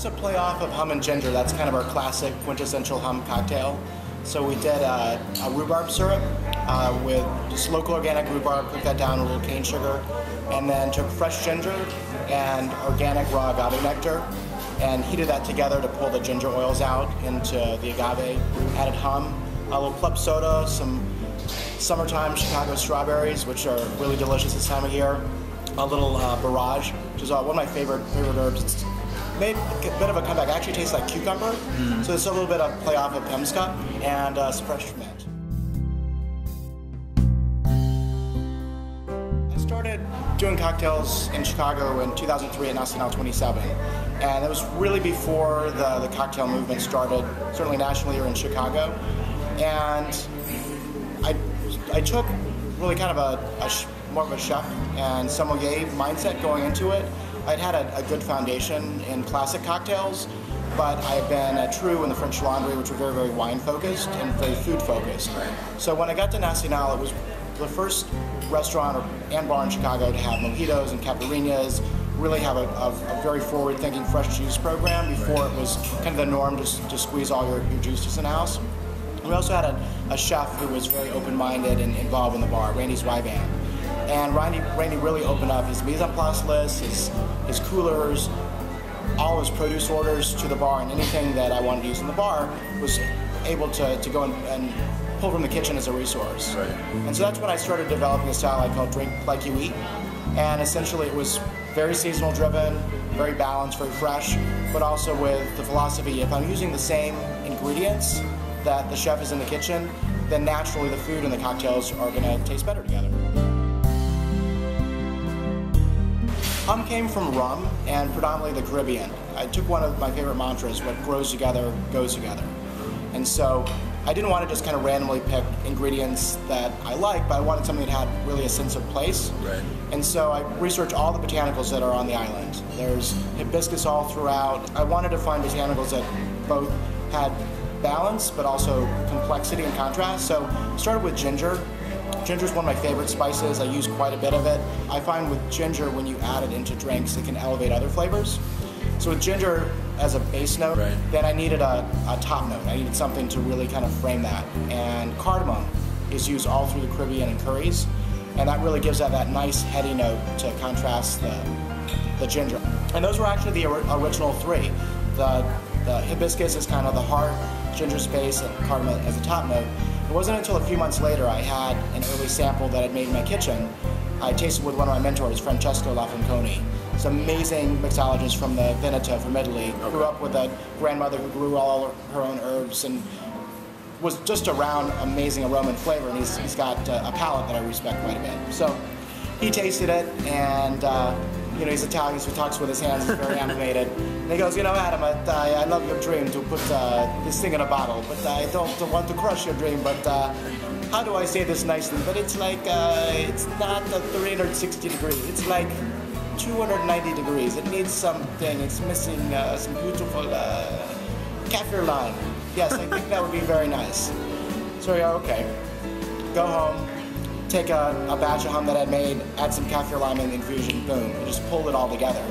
a play off of hum and ginger. That's kind of our classic quintessential hum cocktail. So we did a rhubarb syrup with just local organic rhubarb, cooked that down with a little cane sugar, and then took fresh ginger and organic raw agave nectar and heated that together to pull the ginger oils out into the agave. Added hum, a little club soda, some summertime Chicago strawberries, which are really delicious this time of year. A little barrage, which is one of my favorite herbs. It's made a bit of a comeback. It actually tastes like cucumber, so it's a little bit of play off of Pemsca and some fresh ferment. I started doing cocktails in Chicago in 2003 at Nacional 27, and it was really before the cocktail movement started, certainly nationally here in Chicago. And I took really kind of more of a chef and sommelier mindset going into it. I'd had a good foundation in classic cocktails, but I had been true in the French Laundry, which were very, very wine-focused and very food-focused. So when I got to Nacional, it was the first restaurant and bar in Chicago to have mojitos and caipirinhas, really have a very forward-thinking fresh juice program before it was kind of the norm to squeeze all your juices in-house. We also had a chef who was very open-minded and involved in the bar, Randy Zwyvan. And Randy really opened up his mise en place list, his coolers, all his produce orders to the bar, and anything that I wanted to use in the bar was able to go and pull from the kitchen as a resource. Right. And so that's when I started developing a style I call Drink Like You Eat. And essentially it was very seasonal driven, very balanced, very fresh, but also with the philosophy, if I'm using the same ingredients that the chef is in the kitchen, then naturally the food and the cocktails are going to taste better together. Hum came from rum and predominantly the Caribbean. I took one of my favorite mantras, what grows together, goes together. And so I didn't want to just kind of randomly pick ingredients that I like, but I wanted something that had really a sense of place. Right. And so I researched all the botanicals that are on the island. There's hibiscus all throughout. I wanted to find botanicals that both had balance, but also complexity and contrast. So I started with ginger. Ginger is one of my favorite spices. I use quite a bit of it. I find with ginger, when you add it into drinks, it can elevate other flavors. So with ginger as a base note, right, then I needed a top note. I needed something to really kind of frame that. And cardamom is used all through the Caribbean in curries, and that really gives that nice heady note to contrast the ginger. And those were actually the original three. The hibiscus is kind of the heart, ginger's base, and cardamom as a top note. It wasn't until a few months later I had an early sample that I'd made in my kitchen. I tasted with one of my mentors, Francesco Lafanconi. He's an amazing mixologist from the Veneto, from Italy. Okay. Grew up with a grandmother who grew all her own herbs and was just around amazing aroma and flavor, and he's got a palate that I respect quite a bit. So he tasted it, and you know, he's Italian, so he talks with his hands, he's very animated. And he goes, you know, Adam, I love your dream to put this thing in a bottle, but I don't want to crush your dream, but how do I say this nicely? But it's like, it's not 360 degrees, it's like 290 degrees. It needs something, it's missing some beautiful kaffir lime. Yes, I think that would be very nice. So yeah, okay. Go home. Take a batch of hum that I'd made, add some kaffir lime in the infusion, boom, and just pull it all together.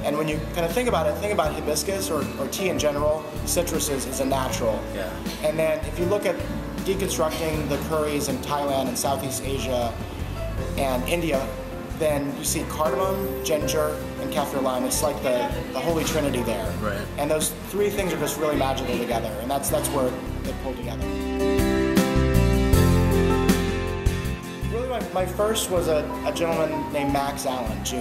And when you kind of think about it, think about hibiscus or tea in general, citrus is a natural. Yeah. And then if you look at deconstructing the curries in Thailand and Southeast Asia and India, then you see cardamom, ginger, and kaffir lime. It's like the holy trinity there. Right. And those three things are just really magical together, and that's where they pull together. My first was a gentleman named Max Allen, Jr.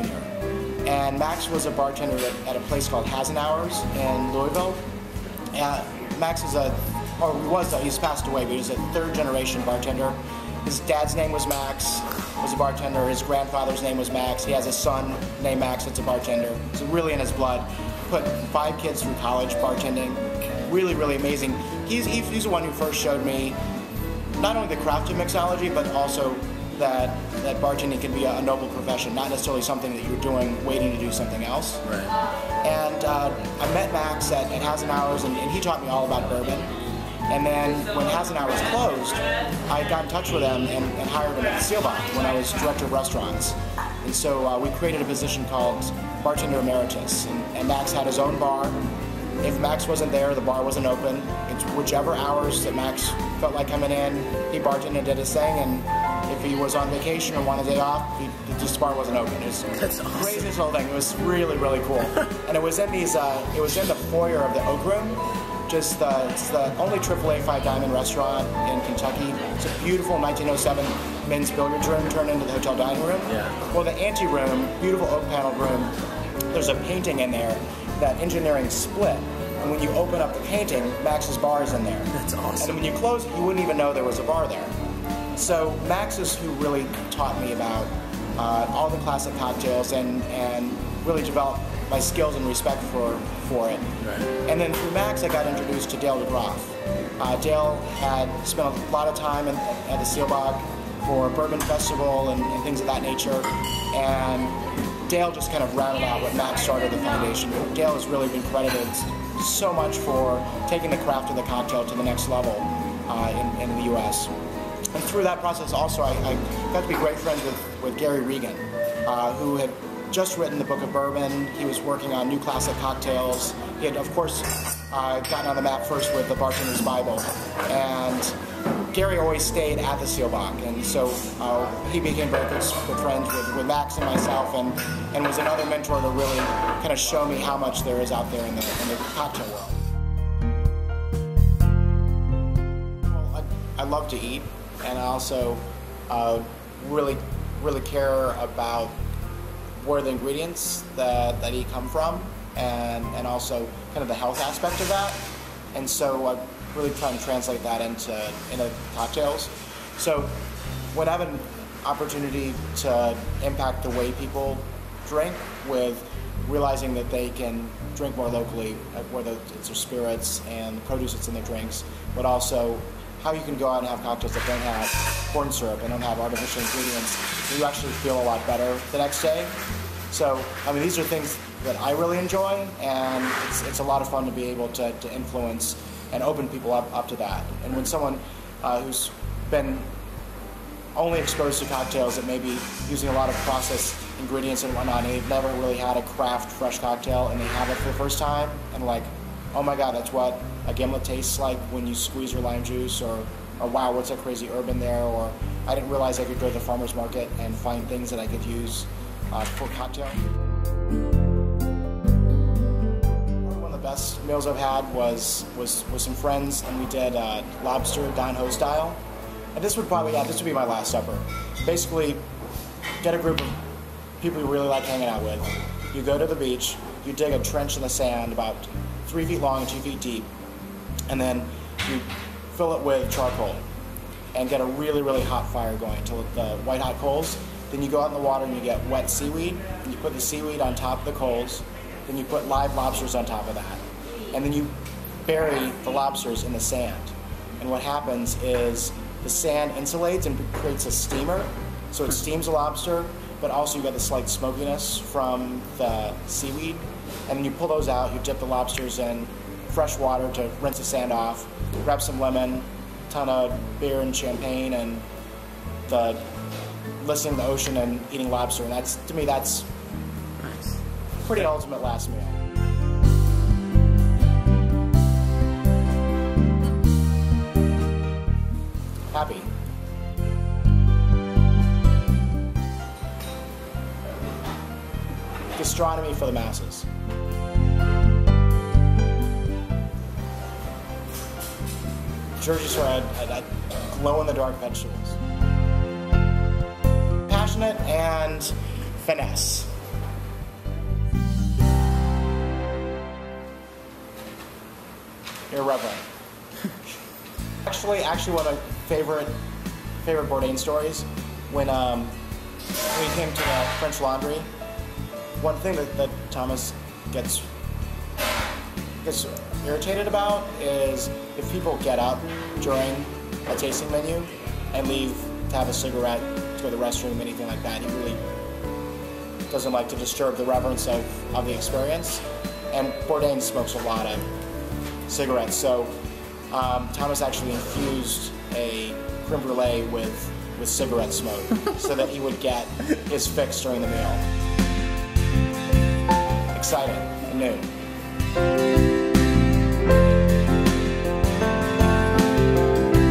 And Max was a bartender at a place called Hasenauer's in Louisville. Max is he's passed away, but he's a third-generation bartender. His dad's name was Max, was a bartender. His grandfather's name was Max. He has a son named Max that's a bartender. It's really in his blood. Put 5 kids through college bartending. Really, really amazing. He's the one who first showed me not only the craft of mixology, but also that bartending can be a noble profession, not necessarily something that you're doing waiting to do something else. Right. And I met Max at Hasenauer's, and he taught me all about bourbon. And then when Hasenauer's closed, I got in touch with him and hired him at Steelbach when I was director of restaurants. And so we created a position called bartender emeritus. And Max had his own bar, If Max wasn't there, the bar wasn't open. It's whichever hours that Max felt like coming in, he bartended and did his thing, and if he was on vacation or wanted a day off, the bar wasn't open. It was That's awesome. Craziest whole thing. It was really, really cool. And it was in these, it was in the foyer of the Oak Room. It's the only AAA Five Diamond restaurant in Kentucky. It's a beautiful 1907 men's billiards room turned into the hotel dining room. Yeah. Well, the ante room, beautiful oak paneled room, there's a painting in there that engineering split. And when you open up the painting, Max's bar is in there. That's awesome. And when you close it, you wouldn't even know there was a bar there. So Max is who really taught me about all the classic cocktails and really developed my skills and respect for it. Right. And then through Max, I got introduced to Dale DeGroff. Dale had spent a lot of time at the Seelbach for Bourbon Festival and things of that nature. And Dale just kind of rounded out what Max started the foundation. Dale has really been credited so much for taking the craft of the cocktail to the next level in the U.S. And through that process also, I got to be great friends with Gary Regan, who had just written the Book of Bourbon. He was working on new classic cocktails. He had, of course, gotten on the map first with the Bartender's Bible. And Gary always stayed at the Seelbach, and so he became very good friends with Max and myself, and was another mentor to really kind of show me how much there is out there in the cocktail world. Well, I love to eat, and I also really care about where the ingredients that eat come from, and also kind of the health aspect of that. And so I really try and translate that into cocktails. So when I have an opportunity to impact the way people drink with realizing that they can drink more locally, whether it's their spirits and the produce that's in their drinks, but also how you can go out and have cocktails that don't have corn syrup and don't have artificial ingredients, you actually feel a lot better the next day. So, I mean, these are things that I really enjoy, and it's a lot of fun to be able to influence and open people up to that. And when someone who's been only exposed to cocktails that may be using a lot of processed ingredients and whatnot, and they've never really had a craft fresh cocktail, and they have it for the first time, and like, oh my God, that's what a gimlet tastes like when you squeeze your lime juice, or wow, what's that crazy herb in there, or I didn't realize I could go to the farmer's market and find things that I could use for cocktail. One of the best meals I've had was some friends, and we did lobster Don Ho style. And this would be my last supper. Basically, get a group of people you really like hanging out with. You go to the beach, you dig a trench in the sand about 3 feet long and 2 feet deep, and then you fill it with charcoal and get a really, really hot fire going until the white hot coals. Then you go out in the water and you get wet seaweed, and you put the seaweed on top of the coals, then you put live lobsters on top of that. And then you bury the lobsters in the sand. And what happens is the sand insulates and creates a steamer, so it steams the lobster, but also you get the slight smokiness from the seaweed. And then you pull those out, you dip the lobsters in fresh water to rinse the sand off, grab some lemon, a ton of beer and champagne, and listening to the ocean and eating lobster. And that's, to me, that's nice. Pretty ultimate last meal. Happy. Gastronomy for the masses. Jersey Shore had glow-in-the-dark vegetables. Passionate and finesse. Irreverent. Actually, one of my favorite Bourdain stories, when we came to the French Laundry, one thing that Thomas gets irritated about is if people get up during a tasting menu and leave to have a cigarette, to go to the restroom, anything like that. He really doesn't like to disturb the reverence of the experience. And Bourdain smokes a lot of cigarettes, so Thomas actually infused a creme brulee with cigarette smoke so that he would get his fix during the meal. Exciting and new.